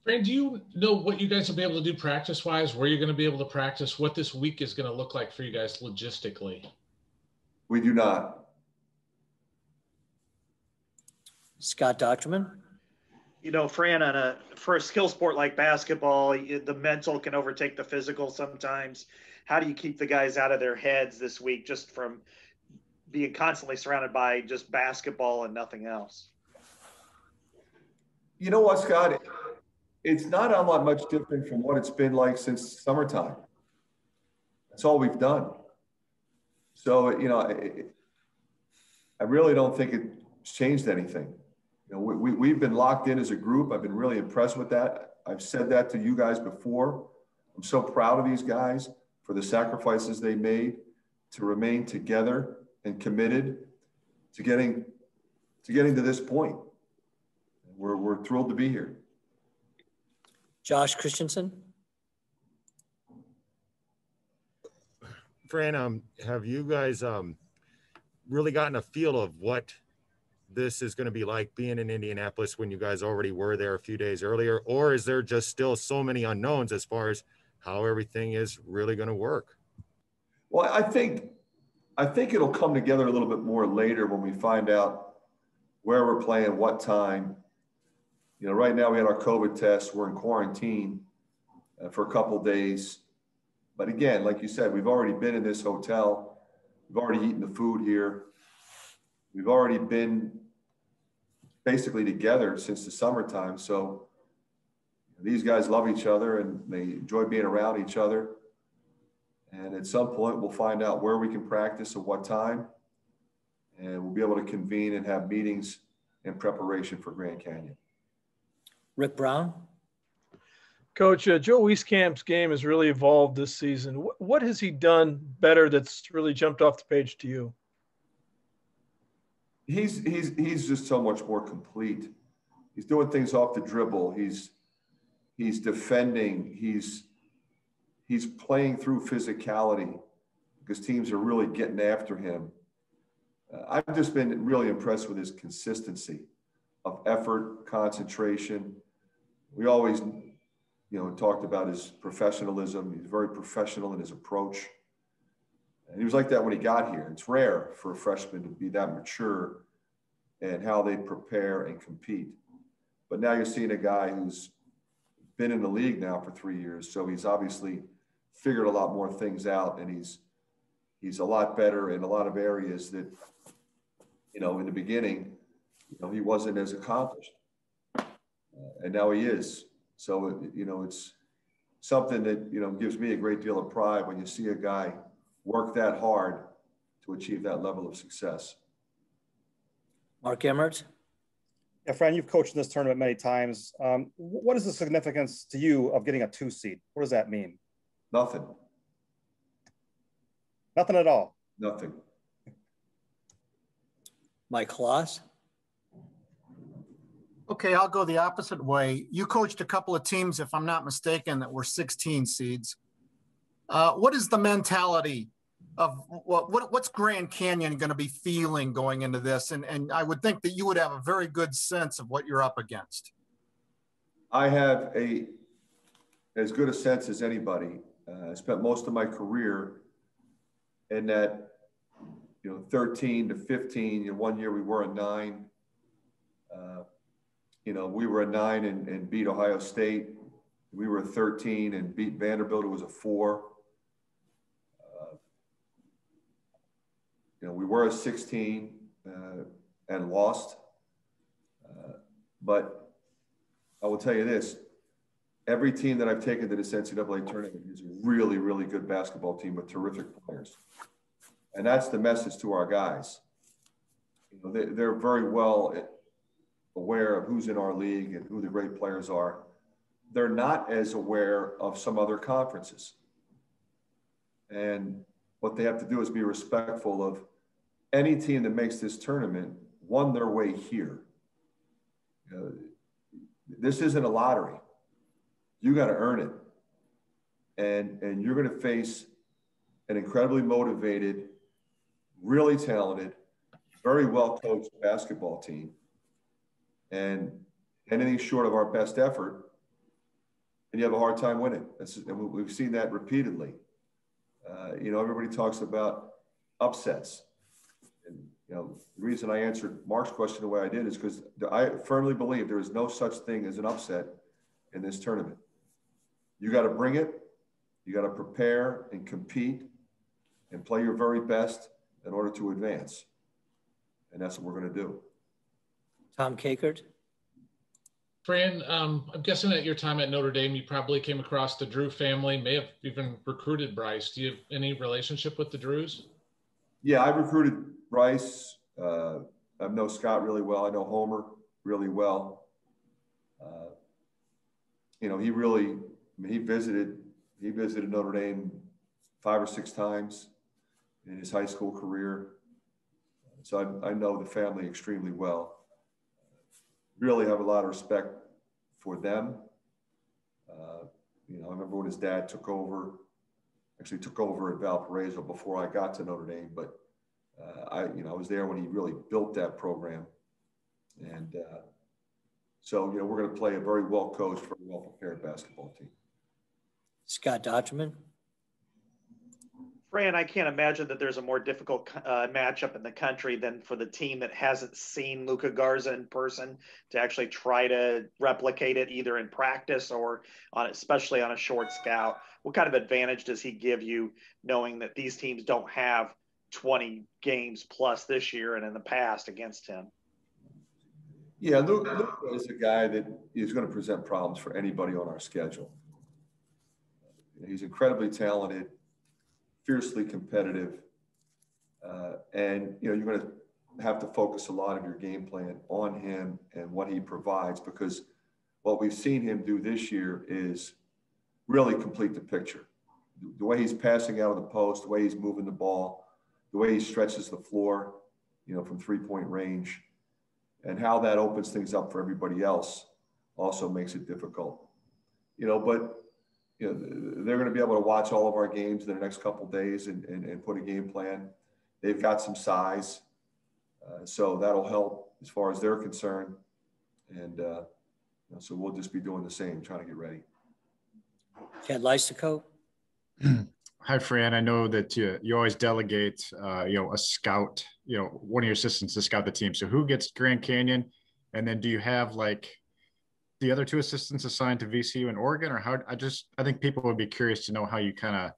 Fran, do you know what you guys will be able to do practice-wise, where you're going to be able to practice, what this week is going to look like for you guys logistically? We do not. Scott Dochterman? You know, Fran, for a skill sport like basketball, the mental can overtake the physical sometimes. How do you keep the guys out of their heads this week just from being constantly surrounded by just basketball and nothing else? You know what, Scott? It's not a lot much different from what it's been like since summertime. That's all we've done. So, you know, I really don't think it's changed anything. You know, we've been locked in as a group. I've been really impressed with that. I've said that to you guys before. I'm so proud of these guys for the sacrifices they made to remain together and committed to getting to this point. We're thrilled to be here. Josh Christensen. Fran, have you guys really gotten a feel of what this is going to be like being in Indianapolis when you guys already were there a few days earlier? Or is there just still so many unknowns as far as how everything is really going to work? Well, I think it'll come together a little bit more later when we find out where we're playing, what time. You know, right now we had our COVID test. We're in quarantine for a couple of days. But again, like you said, we've already been in this hotel. We've already eaten the food here. We've already been basically together since the summertime. So these guys love each other and they enjoy being around each other. And at some point, we'll find out where we can practice at what time. And we'll be able to convene and have meetings in preparation for Grand Canyon. Rick Brown. Coach, Joe Wieskamp's game has really evolved this season. What has he done better that's really jumped off the page to you? He's just so much more complete. He's doing things off the dribble. He's defending. He's playing through physicality because teams are really getting after him. I've just been really impressed with his consistency of effort, concentration. We always, talked about his professionalism. He's very professional in his approach. And he was like that when he got here. It's rare for a freshman to be that mature and how they prepare and compete. But now you're seeing a guy who's been in the league now for 3 years. So he's obviously figured a lot more things out, and he's a lot better in a lot of areas that, in the beginning, he wasn't as accomplished. And now he is. So, it's something that, gives me a great deal of pride when you see a guy work that hard to achieve that level of success. Mark Emmert. Yeah, Fran, you've coached in this tournament many times. What is the significance to you of getting a 2 seed? What does that mean? Nothing. Nothing at all? Nothing. Mike Kloss. Okay, I'll go the opposite way. You coached a couple of teams, if I'm not mistaken, that were 16 seeds. What is the mentality of what's Grand Canyon going to be feeling going into this? And I would think that you would have a very good sense of what you're up against. I have as good a sense as anybody. I spent most of my career in that, 13 to 15. One year we were a 9. We were a 9 and beat Ohio State. We were a 13 and beat Vanderbilt. It was a 4. We were a 16 and lost. But I will tell you this, every team that I've taken to this NCAA tournament is a really, really good basketball team with terrific players. And that's the message to our guys. They're very well aware of who's in our league and who the great players are. They're not as aware of some other conferences. And what they have to do is be respectful of any team that makes this tournament won their way here. This isn't a lottery. You got to earn it. And you're going to face an incredibly motivated, really talented, very well-coached basketball team. And anything short of our best effort and you have a hard time winning. And we've seen that repeatedly. Everybody talks about upsets. And, the reason I answered Mark's question the way I did is because I firmly believe there is no such thing as an upset in this tournament. You got to bring it. You got to prepare and compete and play your very best in order to advance. And that's what we're going to do. Tom Kakert. Fran, I'm guessing at your time at Notre Dame, you probably came across the Drew family, may have even recruited Bryce. Do you have any relationship with the Drews? Yeah, I recruited Bryce. I know Scott really well. I know Homer really well. He visited Notre Dame 5 or 6 times in his high school career. So I know the family extremely well. Really have a lot of respect for them. I remember when his dad took over at Valparaiso before I got to Notre Dame, but I was there when he really built that program. And so we're going to play a very well-coached, very well-prepared basketball team. Scott Dodgerman. Fran, I can't imagine that there's a more difficult matchup in the country than for the team that hasn't seen Luka Garza in person to actually try to replicate it either in practice or especially on a short scout. What kind of advantage does he give you knowing that these teams don't have 20 games plus this year and in the past against him? Yeah, Luka is a guy that is going to present problems for anybody on our schedule. He's incredibly talented, fiercely competitive, and you're going to have to focus a lot of your game plan on him and what he provides, because what we've seen him do this year is really complete the picture. The way he's passing out of the post, the way he's moving the ball, the way he stretches the floor, from 3-point range, and how that opens things up for everybody else also makes it difficult. But they're going to be able to watch all of our games in the next couple of days and put a game plan. They've got some size, so that'll help as far as they're concerned. And so we'll just be doing the same, trying to get ready. Ted Lysico. Hi, Fran. I know that you always delegate, a scout, one of your assistants to scout the team. So who gets Grand Canyon? And then do you have the other 2 assistants assigned to VCU and Oregon, or how? I think people would be curious to know how you kind of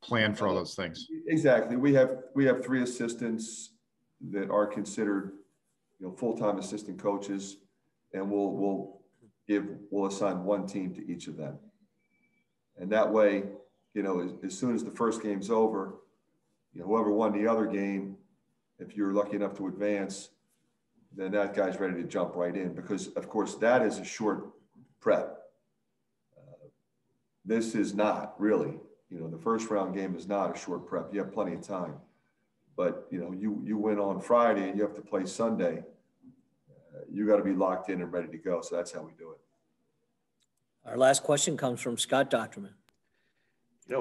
plan for all those things. Exactly. We have 3 assistants that are considered, full-time assistant coaches, and we'll assign 1 team to each of them. And that way, as soon as the first game's over, whoever won the other game, if you're lucky enough to advance, then that guy's ready to jump right in, because of course that is a short prep. This is not really, the first round game is not a short prep. You have plenty of time, but you win on Friday and you have to play Sunday. You got to be locked in and ready to go. So that's how we do it. Our last question comes from Scott Dodgerman.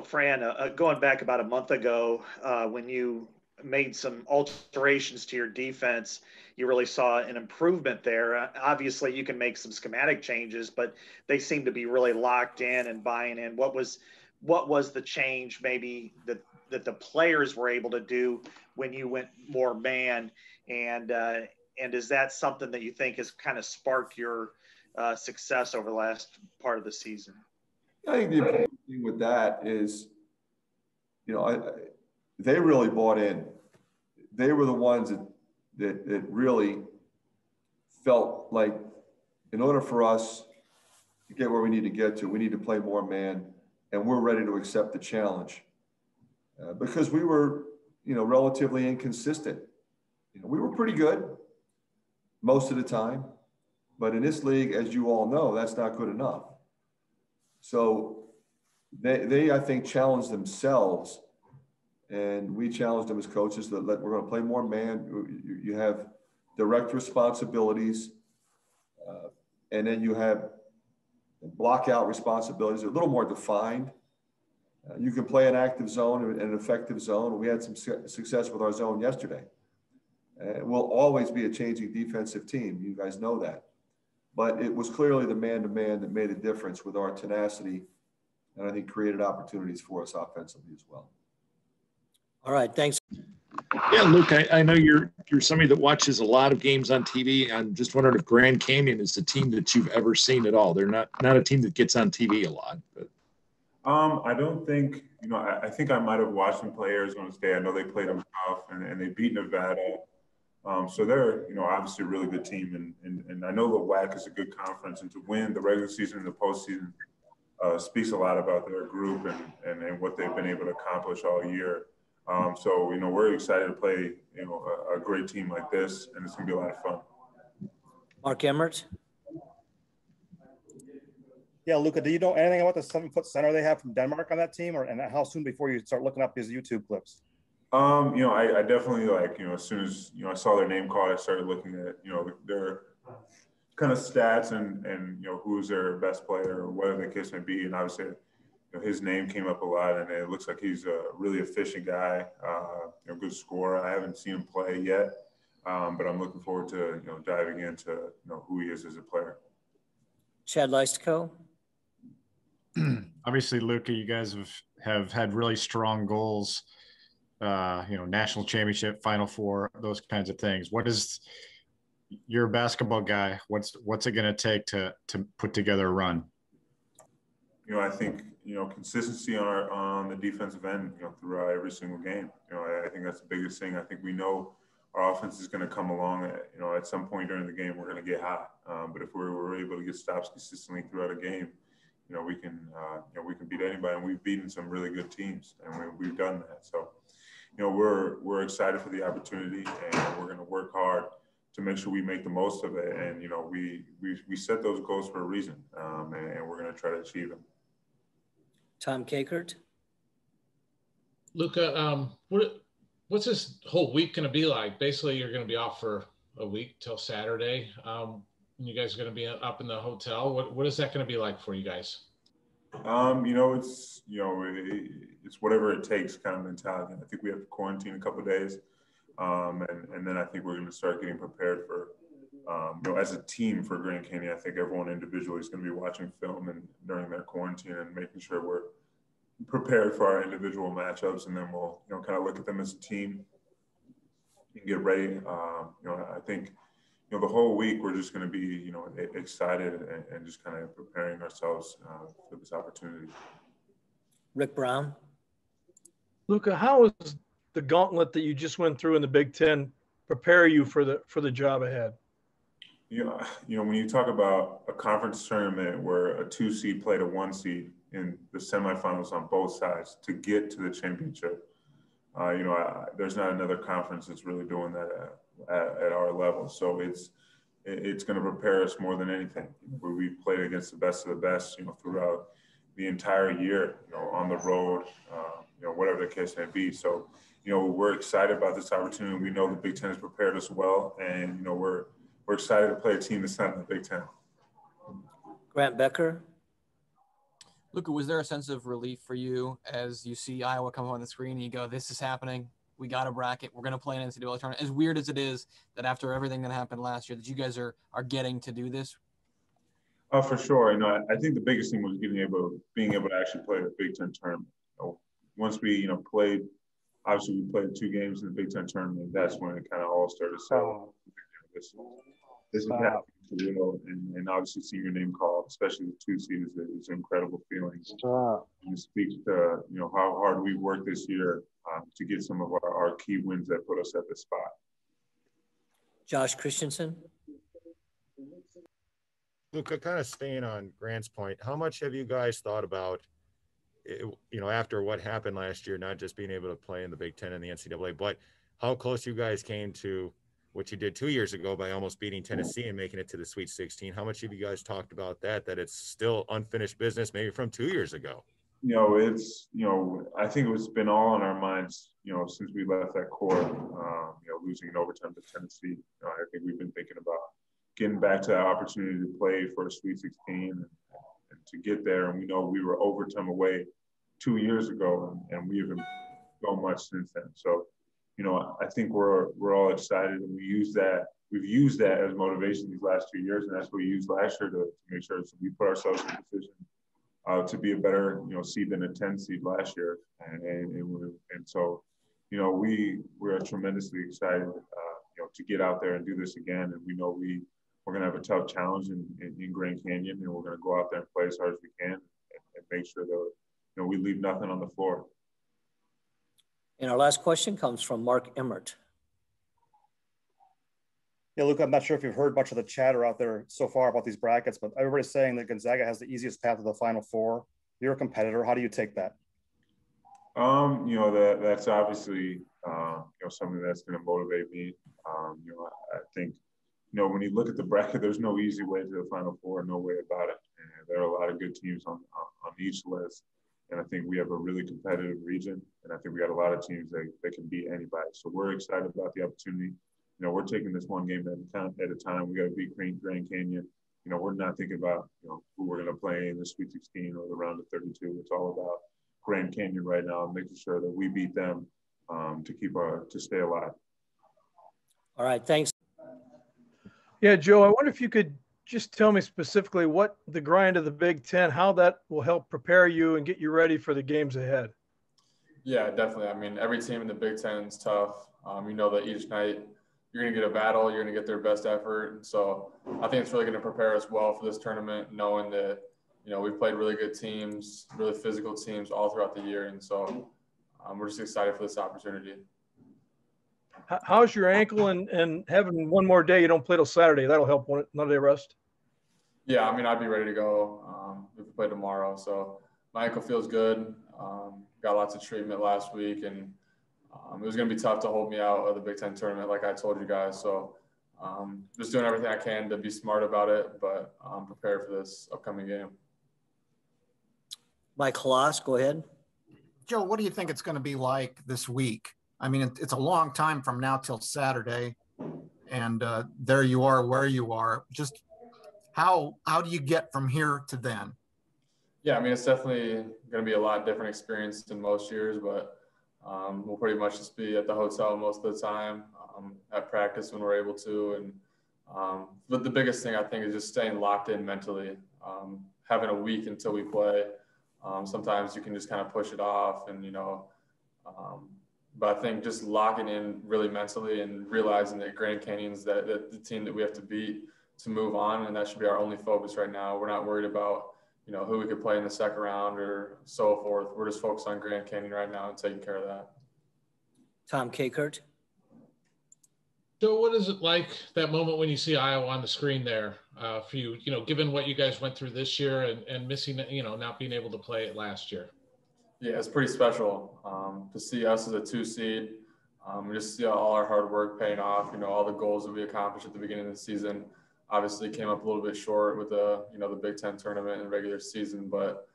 Fran, going back about a month ago, when you made some alterations to your defense, you really saw an improvement there. Obviously, you can make some schematic changes, but they seem to be really locked in and buying in. What was the change maybe that the players were able to do when you went more man? And is that something that you think has kind of sparked your success over the last part of the season? I think the important thing with that is, they really bought in. They were the ones that really felt like, in order for us to get where we need to get to, we need to play more man, and we're ready to accept the challenge because we were, relatively inconsistent. We were pretty good most of the time, but in this league, as you all know, that's not good enough. So they I think, challenged themselves, and we challenged them as coaches that we're going to play more man. You have direct responsibilities, and then you have block out responsibilities. They're a little more defined. You can play an active zone and an effective zone. We had some success with our zone yesterday. We'll always be a changing defensive team. You guys know that. but it was clearly the man-to-man that made a difference with our tenacity, and I think created opportunities for us offensively as well. All right, thanks. Yeah, Luke, I know you're somebody that watches a lot of games on TV. I'm just wondering if Grand Canyon is the team that you've ever seen at all. They're not a team that gets on TV a lot. But. I don't think, I think I might have watched them play Arizona State. I know they played them tough, and they beat Nevada. So they're, obviously a really good team. And I know the WAC is a good conference, and to win the regular season and the postseason speaks a lot about their group and what they've been able to accomplish all year. So, we're excited to play, a great team like this, and it's going to be a lot of fun. Mark Emmert. Yeah, Luka, do you know anything about the 7-foot center they have from Denmark on that team, and how soon before you start looking up his YouTube clips? I definitely as soon as, I saw their name called, I started looking at, their kind of stats and who's their best player or whatever the case may be. And obviously, his name came up a lot, and it looks like he's a really efficient guy, good scorer. I haven't seen him play yet, but I'm looking forward to, diving into, who he is as a player. Chad Leistiko. Obviously, Luka, you guys have had really strong goals, national championship, Final Four, those kinds of things. What is your basketball guy? What's it going to take to put together a run? I think, consistency on the defensive end, throughout every single game. I think that's the biggest thing. I think we know our offense is going to come along at some point during the game, we're going to get hot. But if we're able to get stops consistently throughout a game, we can beat anybody, and we've beaten some really good teams, and we've done that. So, we're excited for the opportunity, and we're going to work hard to make sure we make the most of it. And, we set those goals for a reason, and we're going to try to achieve them. Tom Kakert. Luka, what's this whole week going to be like? Basically, you're going to be off for a week till Saturday. You guys are going to be up in the hotel. What is that going to be like for you guys? It's whatever it takes kind of mentality. I think we have to quarantine a couple of days, and then I think we're going to start getting prepared for, as a team for Grand Canyon. I think everyone individually is going to be watching film and during their quarantine and making sure we're prepared for our individual matchups, and then we'll kind of look at them as a team and get ready. I think. The whole week we're just going to be, excited and just kind of preparing ourselves for this opportunity. Rick Brown. Luka, how is the gauntlet that you just went through in the Big Ten prepare you for the job ahead? When you talk about a conference tournament where a 2 seed played a 1 seed in the semifinals on both sides to get to the championship, there's not another conference that's really doing that at our level. So it's going to prepare us more than anything. We've played against the best of the best, throughout the entire year, on the road, whatever the case may be. So, we're excited about this opportunity. We know the Big Ten has prepared us well, and, we're excited to play a team that's not in the Big Ten. Grant Becker. Luka, was there a sense of relief for you as you see Iowa come on the screen and you go, this is happening? We got a bracket. We're going to play an NCAA tournament. As weird as it is that after everything that happened last year, that you guys are getting to do this? Oh, for sure. I think the biggest thing was being able to actually play a Big Ten tournament. Once we, played, obviously we played 2 games in the Big Ten tournament. That's when it kind of all started. So this is happening for real, and obviously seeing your name called, especially the 2 seed, is an incredible feeling. And it speaks to how hard we've worked this year to get some of our key wins that put us at this spot. Josh Christensen. Luka, kind of staying on Grant's point, how much have you guys thought about, after what happened last year, not just being able to play in the Big Ten and the NCAA, but how close you guys came to what you did 2 years ago by almost beating Tennessee and making it to the Sweet 16? How much have you guys talked about that it's still unfinished business, maybe from 2 years ago? I think it's been all on our minds, since we left that court, losing in overtime to Tennessee. I think we've been thinking about getting back to that opportunity to play for a Sweet 16 and to get there. And we know we were overtime away 2 years ago, and we haven't done much since then. So, I think we're all excited, and we use we've used that as motivation these last 2 years, and that's what we used last year to make sure we put ourselves in a position to be a better, seed than a 10 seed last year. And so, we're tremendously excited, to get out there and do this again. And we know we're going to have a tough challenge in Grand Canyon, and we're going to go out there and play as hard as we can and make sure that, we leave nothing on the floor. And our last question comes from Mark Emmert. Yeah, Luka, I'm not sure if you've heard much of the chatter out there so far about these brackets, but everybody's saying that Gonzaga has the easiest path to the Final Four. You're a competitor. How do you take that? That's obviously, something that's going to motivate me. I think, when you look at the bracket, there's no easy way to the Final Four, no way about it. And there are a lot of good teams on each list. And I think we have a really competitive region. And I think we got a lot of teams that can beat anybody. So we're excited about the opportunity. We're taking this one game at a time. We got to beat Grand Canyon. We're not thinking about, who we're going to play in the Sweet 16 or the round of 32. It's all about Grand Canyon right now, making sure that we beat them to stay alive. All right, thanks. Yeah, Joe, I wonder if you could just tell me specifically what the grind of the Big Ten, how that will help prepare you and get you ready for the games ahead. Yeah, definitely. I mean, every team in the Big Ten is tough. That each night you're going to get a battle, you're going to get their best effort. And so I think it's really going to prepare us well for this tournament, knowing that, we've played really good teams, really physical teams all throughout the year. And so we're just excited for this opportunity. How's your ankle and having one more day? You don't play till Saturday. That'll help another day rest. Yeah, I'd be ready to go if we play tomorrow. So my ankle feels good. Got lots of treatment last week, and it was going to be tough to hold me out of the Big Ten tournament, like I told you guys. So just doing everything I can to be smart about it, but I'm prepared for this upcoming game. Mike Halas, go ahead. Joe, what do you think it's going to be like this week? I mean, it's a long time from now till Saturday, and there you are where you are. Just how do you get from here to then? Yeah, it's definitely going to be a lot different experience than most years, but we'll pretty much just be at the hotel most of the time, at practice when we're able to. And but the biggest thing I think is just staying locked in mentally, having a week until we play. Sometimes you can just kind of push it off and, but I think just locking in really mentally and realizing that Grand Canyon's that the team that we have to beat to move on. And that should be our only focus right now. We're not worried about, who we could play in the second round or so forth. We're just focused on Grand Canyon right now and taking care of that. Tom Kakert. So what is it like, that moment when you see Iowa on the screen there for you, given what you guys went through this year and missing, not being able to play it last year? Yeah, it's pretty special to see us as a 2 seed. Just see all our hard work paying off. All the goals that we accomplished at the beginning of the season obviously came up a little bit short with the Big Ten tournament and regular season, but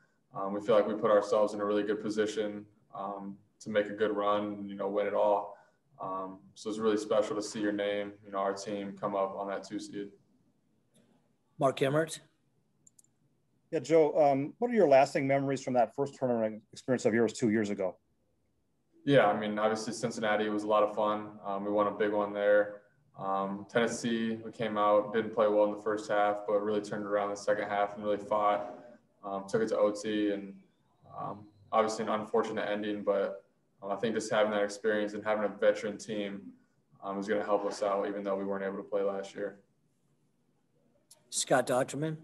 we feel like we put ourselves in a really good position to make a good run, win it all. So it's really special to see your name, our team come up on that 2 seed. Mark Emmert. Yeah, Joe, what are your lasting memories from that first tournament experience of yours 2 years ago? Yeah, obviously Cincinnati was a lot of fun. We won a big one there. Tennessee, we came out, didn't play well in the first half, but really turned around in the second half and really fought. Took it to OT, and obviously an unfortunate ending, but I think just having that experience and having a veteran team is going to help us out, even though we weren't able to play last year. Scott Dotterman.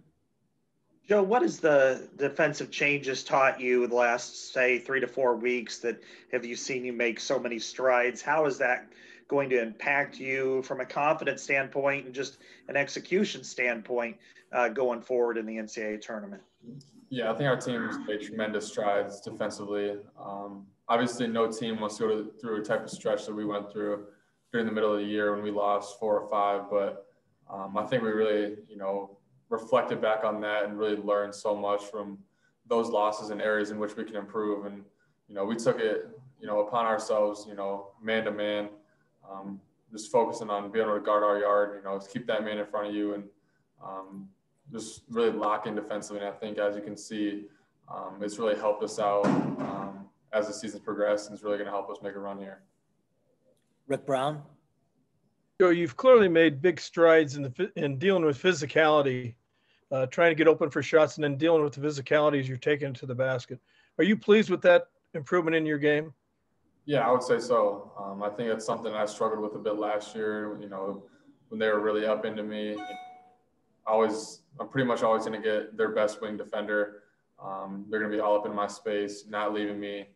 Joe, what has the defensive changes taught you the last, say, 3 to 4 weeks that have you seen you make so many strides? How is that going to impact you from a confidence standpoint and just an execution standpoint going forward in the NCAA tournament? Yeah, I think our team's made tremendous strides defensively. Obviously, no team wants to go through a type of stretch that we went through during the middle of the year when we lost 4 or 5. But I think we really, reflected back on that and really learned so much from those losses and areas in which we can improve. And, we took it, upon ourselves, man to man, just focusing on being able to guard our yard, keep that man in front of you and just really lock in defensively. And I think, as you can see, it's really helped us out as the season's progressed, and it's really going to help us make a run here. Rick Brown. Joe, you've clearly made big strides in dealing with physicality, trying to get open for shots and then dealing with the physicality as you're taking it to the basket. Are you pleased with that improvement in your game? Yeah, I would say so. I think it's something I struggled with a bit last year. You know, when they were really up into me, I'm pretty much always going to get their best wing defender. They're going to be all up in my space, not leaving me.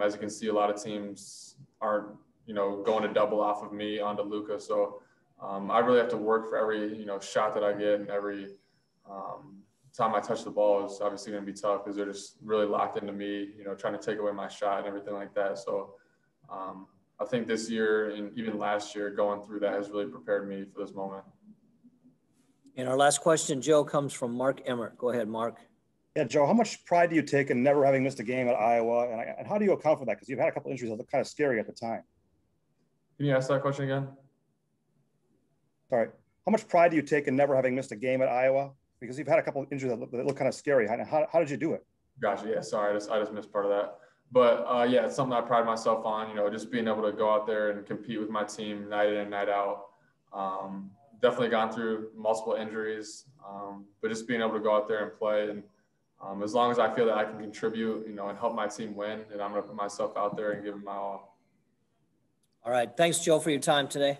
As you can see, a lot of teams aren't, you know, going to double off of me onto Luka. So I really have to work for every, you know, shot that I get, and every time I touch the ball is obviously going to be tough because they're just really locked into me, you know, trying to take away my shot and everything like that. So I think this year and even last year going through that has really prepared me for this moment. And our last question, Joe, comes from Mark Emmert. Go ahead, Mark. Yeah, Joe, how much pride do you take in never having missed a game at Iowa? And how do you account for that? Because you've had a couple injuries that look kind of scary at the time. Can you ask that question again? Sorry. How much pride do you take in never having missed a game at Iowa? Because you've had a couple of injuries that look kind of scary. How did you do it? Gotcha. Yeah, sorry. I just missed part of that. But yeah, it's something I pride myself on, you know, just being able to go out there and compete with my team night in and night out. Definitely gone through multiple injuries, but just being able to go out there and play. And as long as I feel that I can contribute, you know, and help my team win, and I'm going to put myself out there and give them my all. All right. Thanks, Joe, for your time today.